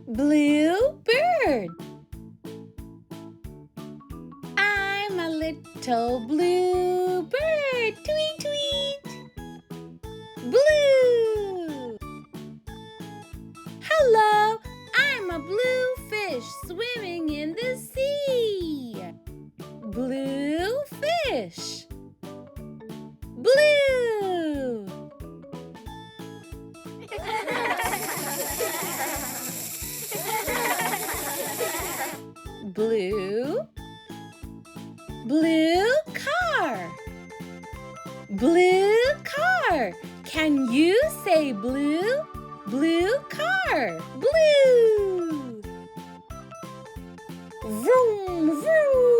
Blue bird. I'm a little blue bird. Tweet, tweet. Blue. Hello, I'm a blue fish swimming in the sea. Blue fish. Blue. Blue. Blue car. Blue car. Can you say blue? Blue car. Blue. Vroom, vroom.